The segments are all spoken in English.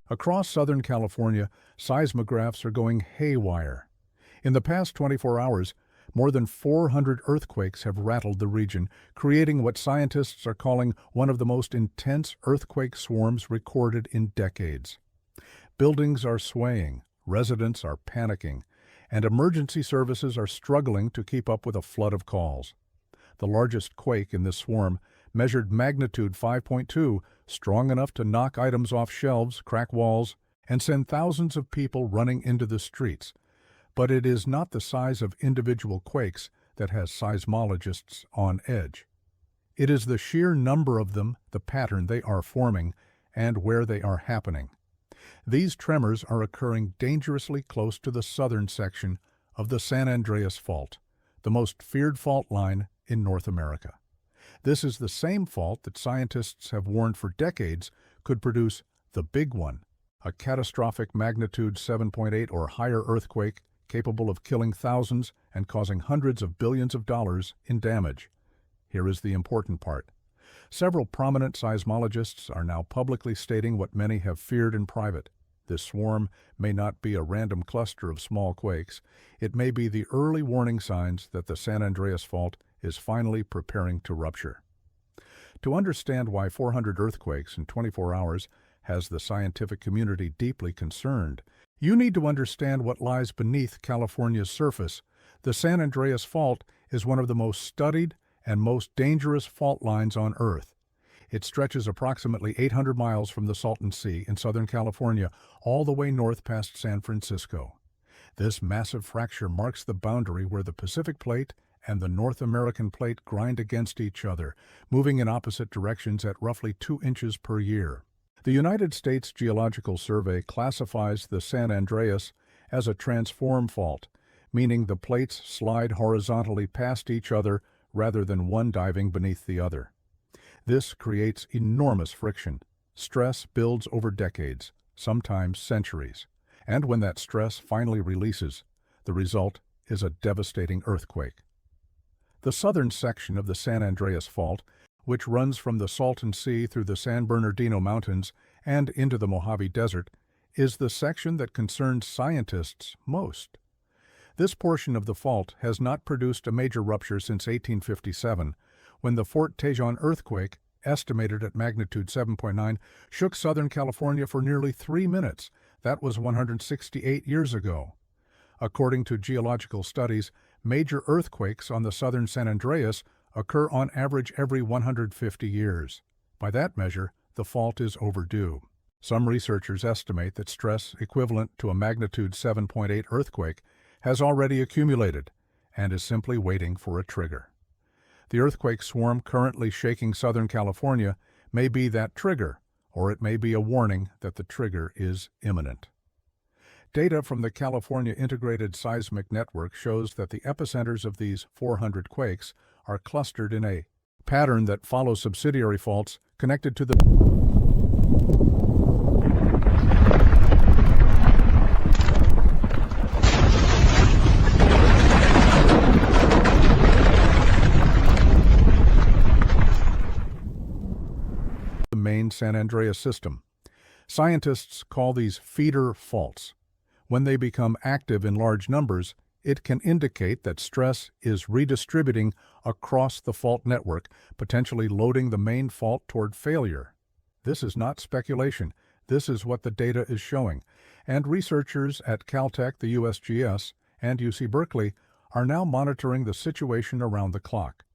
Across Southern California, seismographs are going haywire. In the past 24 hours, more than 400 earthquakes have rattled the region, creating what scientists are calling one of the most intense earthquake swarms recorded in decades. Buildings are swaying, residents are panicking, and emergency services are struggling to keep up with a flood of calls. The largest quake in this swarm measured magnitude 5.2, strong enough to knock items off shelves, crack walls, and send thousands of people running into the streets. But it is not the size of individual quakes that has seismologists on edge. It is the sheer number of them, the pattern they are forming, and where they are happening. These tremors are occurring dangerously close to the southern section of the San Andreas Fault, the most feared fault line in North America. This is the same fault that scientists have warned for decades could produce the big one, a catastrophic magnitude 7.8 or higher earthquake capable of killing thousands and causing hundreds of billions of dollars in damage. Here is the important part. Several prominent seismologists are now publicly stating what many have feared in private. This swarm may not be a random cluster of small quakes. It may be the early warning signs that the San Andreas Fault is finally preparing to rupture. To understand why 400 earthquakes in 24 hours has the scientific community deeply concerned, you need to understand what lies beneath California's surface. The San Andreas Fault is one of the most studied and most dangerous fault lines on Earth. It stretches approximately 800 miles from the Salton Sea in Southern California all the way north past San Francisco. This massive fracture marks the boundary where the Pacific Plate and the North American Plate grind against each other, moving in opposite directions at roughly 2 inches per year. The United States Geological Survey classifies the San Andreas as a transform fault, meaning the plates slide horizontally past each other rather than one diving beneath the other. This creates enormous friction. Stress builds over decades, sometimes centuries. And when that stress finally releases, the result is a devastating earthquake. The southern section of the San Andreas Fault, which runs from the Salton Sea through the San Bernardino Mountains and into the Mojave Desert, is the section that concerns scientists most. This portion of the fault has not produced a major rupture since 1857, when the Fort Tejon earthquake, estimated at magnitude 7.9, shook Southern California for nearly 3 minutes. That was 168 years ago. According to geological studies, major earthquakes on the southern San Andreas occur on average every 150 years. By that measure, the fault is overdue. Some researchers estimate that stress equivalent to a magnitude 7.8 earthquake has already accumulated and is simply waiting for a trigger. The earthquake swarm currently shaking Southern California may be that trigger, or it may be a warning that the trigger is imminent. Data from the California Integrated Seismic Network shows that the epicenters of these 400 quakes are clustered in a pattern that follows subsidiary faults connected to the main San Andreas system. Scientists call these feeder faults. When they become active in large numbers, it can indicate that stress is redistributing across the fault network, potentially loading the main fault toward failure. This is not speculation. This is what the data is showing. And researchers at Caltech, the USGS, and UC Berkeley are now monitoring the situation around the clock.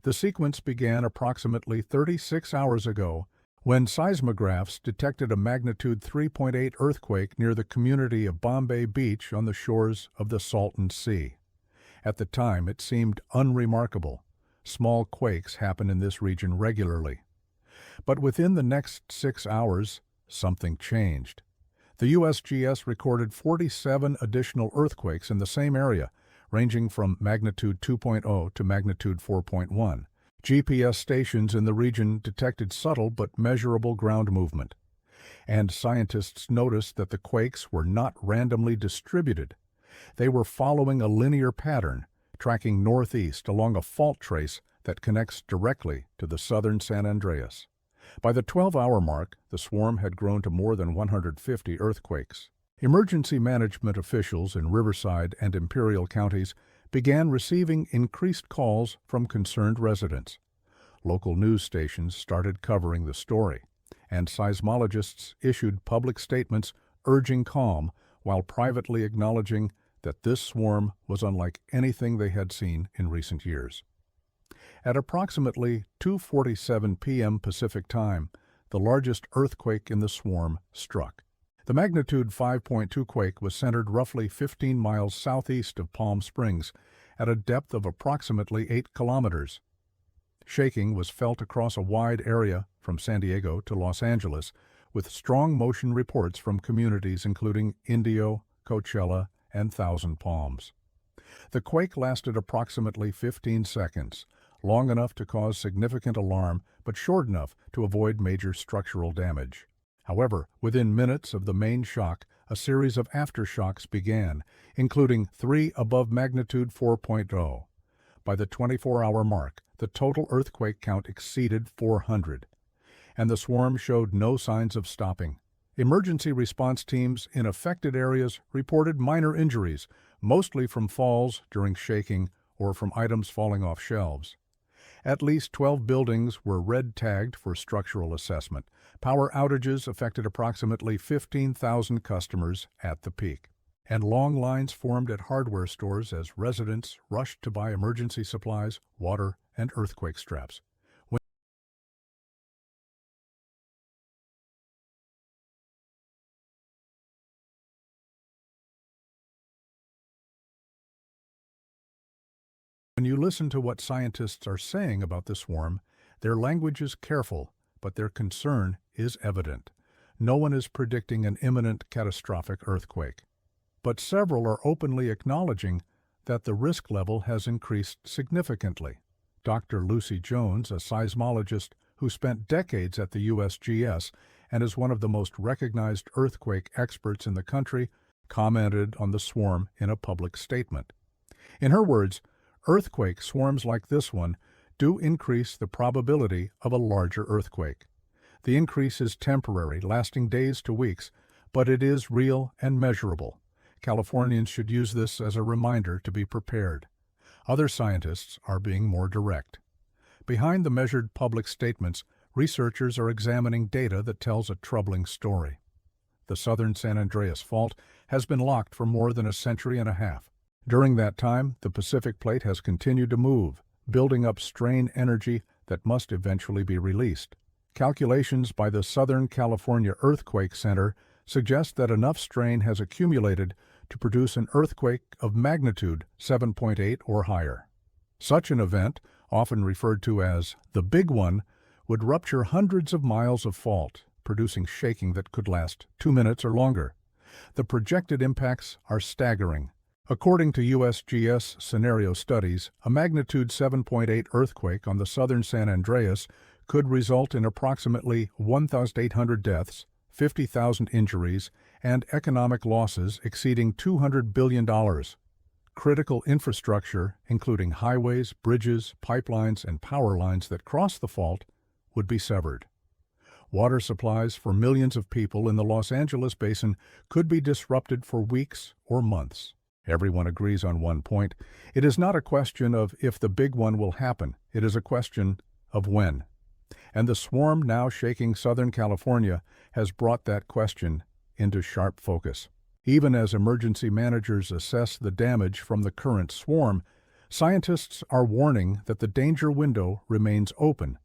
The sequence began approximately 36 hours ago when seismographs detected a magnitude 3.8 earthquake near the community of Bombay Beach on the shores of the Salton Sea. At the time, it seemed unremarkable. Small quakes happen in this region regularly. But within the next 6 hours, something changed. The USGS recorded 47 additional earthquakes in the same area, ranging from magnitude 2.0 to magnitude 4.1. GPS stations in the region detected subtle but measurable ground movement. And scientists noticed that the quakes were not randomly distributed. They were following a linear pattern, tracking northeast along a fault trace that connects directly to the southern San Andreas. By the 12-hour mark, the swarm had grown to more than 150 earthquakes. Emergency management officials in Riverside and Imperial counties began receiving increased calls from concerned residents. Local news stations started covering the story, and seismologists issued public statements urging calm while privately acknowledging that this swarm was unlike anything they had seen in recent years. At approximately 2:47 p.m. Pacific Time, the largest earthquake in the swarm struck. The magnitude 5.2 quake was centered roughly 15 miles southeast of Palm Springs at a depth of approximately 8 kilometers. Shaking was felt across a wide area from San Diego to Los Angeles, with strong motion reports from communities including Indio, Coachella, and Thousand Palms. The quake lasted approximately 15 seconds, long enough to cause significant alarm but short enough to avoid major structural damage. However, within minutes of the main shock, a series of aftershocks began, including 3 above magnitude 4.0. By the 24-hour mark, the total earthquake count exceeded 400, and the swarm showed no signs of stopping. Emergency response teams in affected areas reported minor injuries, mostly from falls during shaking or from items falling off shelves. At least 12 buildings were red-tagged for structural assessment. Power outages affected approximately 15,000 customers at the peak, and long lines formed at hardware stores as residents rushed to buy emergency supplies, water, and earthquake straps. When you listen to what scientists are saying about the swarm, their language is careful, but their concern is evident. No one is predicting an imminent catastrophic earthquake, but several are openly acknowledging that the risk level has increased significantly. Dr. Lucy Jones, a seismologist who spent decades at the USGS and is one of the most recognized earthquake experts in the country, commented on the swarm in a public statement. In her words, earthquake swarms like this one do increase the probability of a larger earthquake. The increase is temporary, lasting days to weeks, but it is real and measurable. Californians should use this as a reminder to be prepared. Other scientists are being more direct. Behind the measured public statements, researchers are examining data that tells a troubling story. The southern San Andreas Fault has been locked for more than a century and a half. During that time, the Pacific Plate has continued to move, building up strain energy that must eventually be released. Calculations by the Southern California Earthquake Center suggest that enough strain has accumulated to produce an earthquake of magnitude 7.8 or higher. Such an event, often referred to as the Big One, would rupture hundreds of miles of fault, producing shaking that could last 2 minutes or longer. The projected impacts are staggering. According to USGS scenario studies, a magnitude 7.8 earthquake on the southern San Andreas could result in approximately 1,800 deaths, 50,000 injuries, and economic losses exceeding $200 billion. Critical infrastructure, including highways, bridges, pipelines, and power lines that cross the fault, would be severed. Water supplies for millions of people in the Los Angeles basin could be disrupted for weeks or months. Everyone agrees on one point. It is not a question of if the big one will happen. It is a question of when. And the swarm now shaking Southern California has brought that question into sharp focus. Even as emergency managers assess the damage from the current swarm, scientists are warning that the danger window remains open.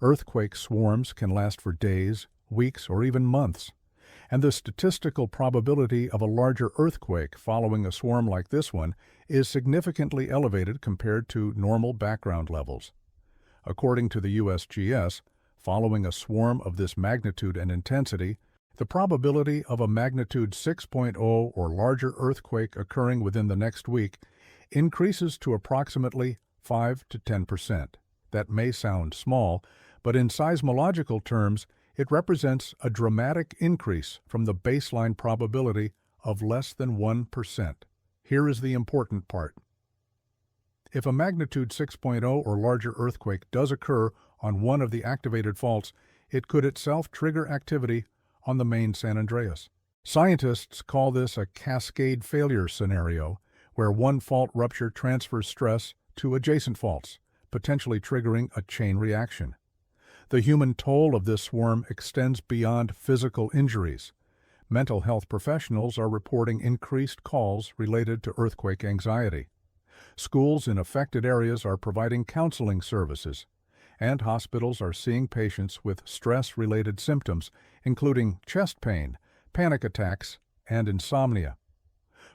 Earthquake swarms can last for days, weeks, or even months, and the statistical probability of a larger earthquake following a swarm like this one is significantly elevated compared to normal background levels. According to the USGS, following a swarm of this magnitude and intensity, the probability of a magnitude 6.0 or larger earthquake occurring within the next week increases to approximately 5 to 10%. That may sound small, but in seismological terms, it represents a dramatic increase from the baseline probability of less than 1%. Here is the important part. If a magnitude 6.0 or larger earthquake does occur on one of the activated faults, it could itself trigger activity on the main San Andreas. Scientists call this a cascade failure scenario, where one fault rupture transfers stress to adjacent faults, potentially triggering a chain reaction. The human toll of this swarm extends beyond physical injuries. Mental health professionals are reporting increased calls related to earthquake anxiety. Schools in affected areas are providing counseling services, and hospitals are seeing patients with stress-related symptoms, including chest pain, panic attacks, and insomnia.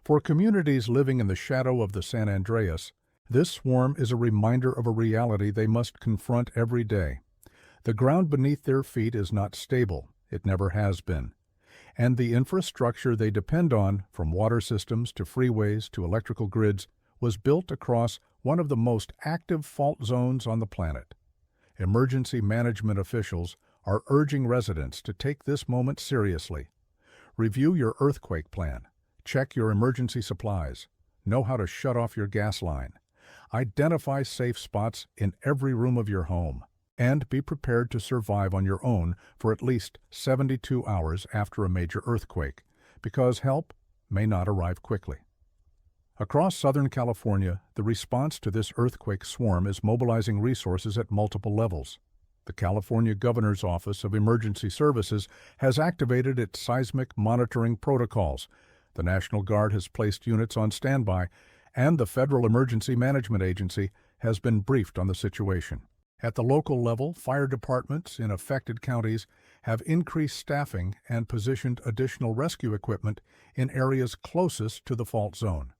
For communities living in the shadow of the San Andreas, this swarm is a reminder of a reality they must confront every day. The ground beneath their feet is not stable, it never has been, and the infrastructure they depend on, from water systems to freeways to electrical grids, was built across one of the most active fault zones on the planet. Emergency management officials are urging residents to take this moment seriously. Review your earthquake plan, check your emergency supplies, know how to shut off your gas line, identify safe spots in every room of your home, and be prepared to survive on your own for at least 72 hours after a major earthquake, because help may not arrive quickly. Across Southern California, the response to this earthquake swarm is mobilizing resources at multiple levels. The California Governor's Office of Emergency Services has activated its seismic monitoring protocols. The National Guard has placed units on standby, and the Federal Emergency Management Agency has been briefed on the situation. At the local level, fire departments in affected counties have increased staffing and positioned additional rescue equipment in areas closest to the fault zone.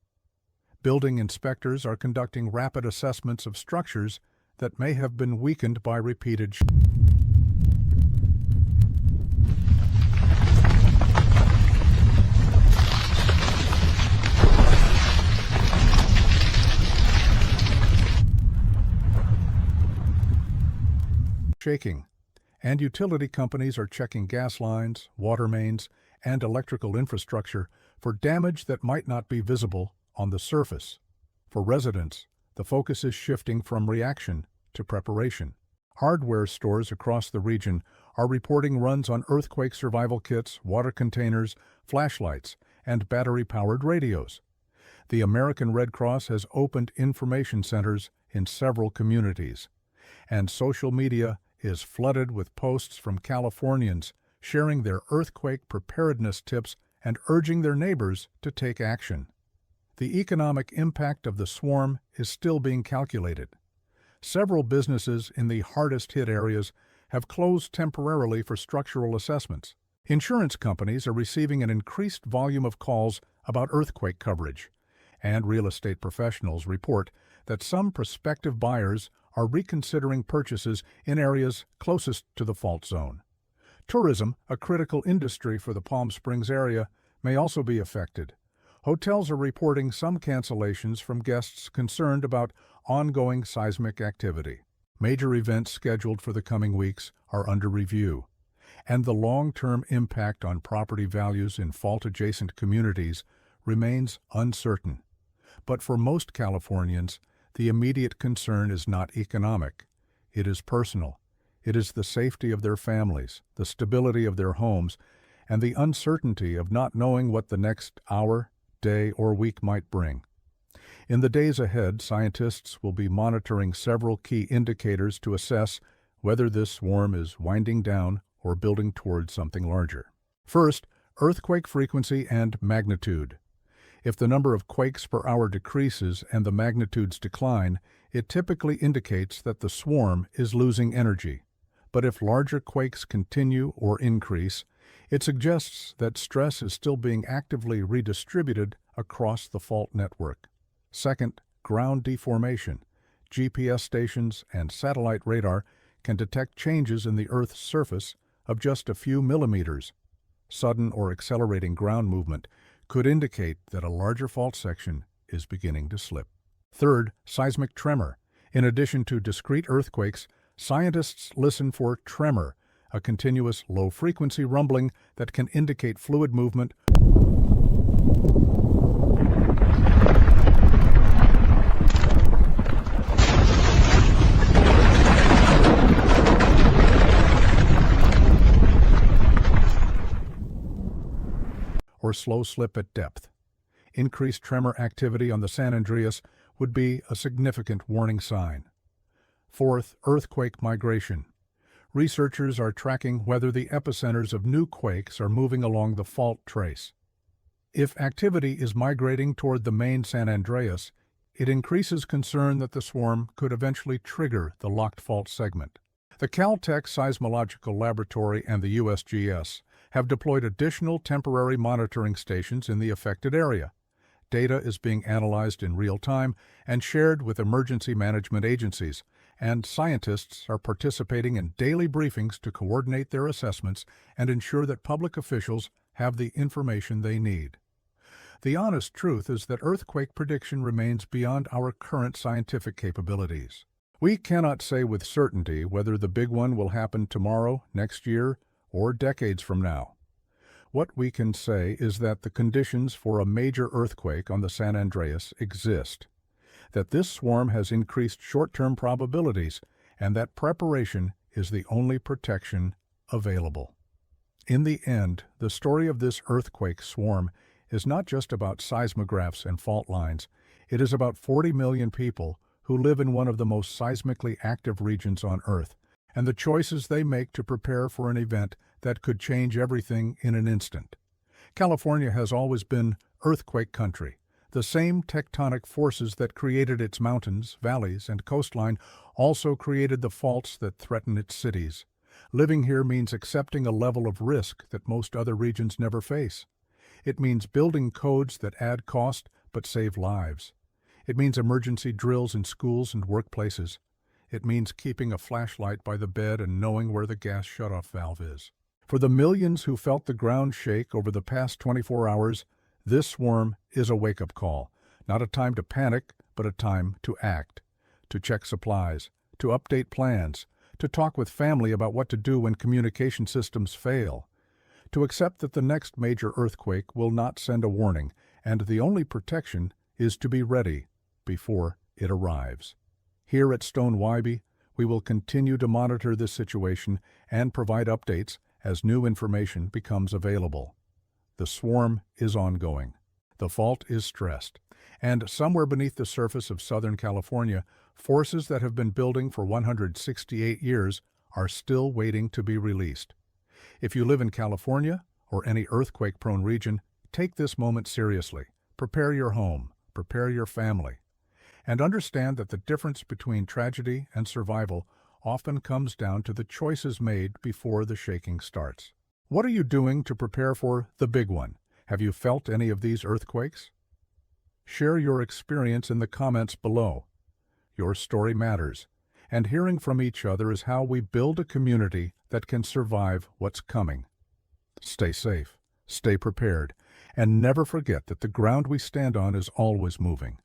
Building inspectors are conducting rapid assessments of structures that may have been weakened by repeated shaking, and utility companies are checking gas lines, water mains, and electrical infrastructure for damage that might not be visible on the surface. For residents, the focus is shifting from reaction to preparation. Hardware stores across the region are reporting runs on earthquake survival kits, water containers, flashlights, and battery-powered radios. The American Red Cross has opened information centers in several communities, and social media is flooded with posts from Californians sharing their earthquake preparedness tips and urging their neighbors to take action. The economic impact of the swarm is still being calculated. Several businesses in the hardest-hit areas have closed temporarily for structural assessments. Insurance companies are receiving an increased volume of calls about earthquake coverage, and real estate professionals report that some prospective buyers are reconsidering purchases in areas closest to the fault zone. Tourism, a critical industry for the Palm Springs area, may also be affected. Hotels are reporting some cancellations from guests concerned about ongoing seismic activity. Major events scheduled for the coming weeks are under review, and the long-term impact on property values in fault-adjacent communities remains uncertain. But for most Californians, the immediate concern is not economic. It is personal. It is the safety of their families, the stability of their homes, and the uncertainty of not knowing what the next hour, day, or week might bring. In the days ahead, scientists will be monitoring several key indicators to assess whether this swarm is winding down or building towards something larger. First, earthquake frequency and magnitude. If the number of quakes per hour decreases and the magnitudes decline, it typically indicates that the swarm is losing energy. But if larger quakes continue or increase, it suggests that stress is still being actively redistributed across the fault network. Second, ground deformation. GPS stations and satellite radar can detect changes in the Earth's surface of just a few millimeters. Sudden or accelerating ground movement could indicate that a larger fault section is beginning to slip. Third, seismic tremor. In addition to discrete earthquakes, scientists listen for tremor, a continuous low-frequency rumbling that can indicate fluid movement or slow slip at depth. Increased tremor activity on the San Andreas would be a significant warning sign. Fourth, earthquake migration. Researchers are tracking whether the epicenters of new quakes are moving along the fault trace. If activity is migrating toward the main San Andreas, it increases concern that the swarm could eventually trigger the locked fault segment. The Caltech Seismological Laboratory and the USGS have deployed additional temporary monitoring stations in the affected area. Data is being analyzed in real time and shared with emergency management agencies, and scientists are participating in daily briefings to coordinate their assessments and ensure that public officials have the information they need. The honest truth is that earthquake prediction remains beyond our current scientific capabilities. We cannot say with certainty whether the big one will happen tomorrow, next year, or decades from now. What we can say is that the conditions for a major earthquake on the San Andreas exist, that this swarm has increased short-term probabilities, and that preparation is the only protection available. In the end, the story of this earthquake swarm is not just about seismographs and fault lines. It is about 40 million people who live in one of the most seismically active regions on Earth, and the choices they make to prepare for an event that could change everything in an instant. California has always been earthquake country. The same tectonic forces that created its mountains, valleys, and coastline also created the faults that threaten its cities. Living here means accepting a level of risk that most other regions never face. It means building codes that add cost but save lives. It means emergency drills in schools and workplaces. It means keeping a flashlight by the bed and knowing where the gas shutoff valve is. For the millions who felt the ground shake over the past 24 hours, this swarm is a wake-up call, not a time to panic, but a time to act, to check supplies, to update plans, to talk with family about what to do when communication systems fail, to accept that the next major earthquake will not send a warning, and the only protection is to be ready before it arrives. Here at Stone Wibe, we will continue to monitor this situation and provide updates as new information becomes available. The swarm is ongoing. The fault is stressed. And somewhere beneath the surface of Southern California, forces that have been building for 168 years are still waiting to be released. If you live in California or any earthquake-prone region, take this moment seriously. Prepare your home, prepare your family, and understand that the difference between tragedy and survival often comes down to the choices made before the shaking starts. What are you doing to prepare for the big one? Have you felt any of these earthquakes? Share your experience in the comments below. Your story matters, and hearing from each other is how we build a community that can survive what's coming. Stay safe, stay prepared, and never forget that the ground we stand on is always moving.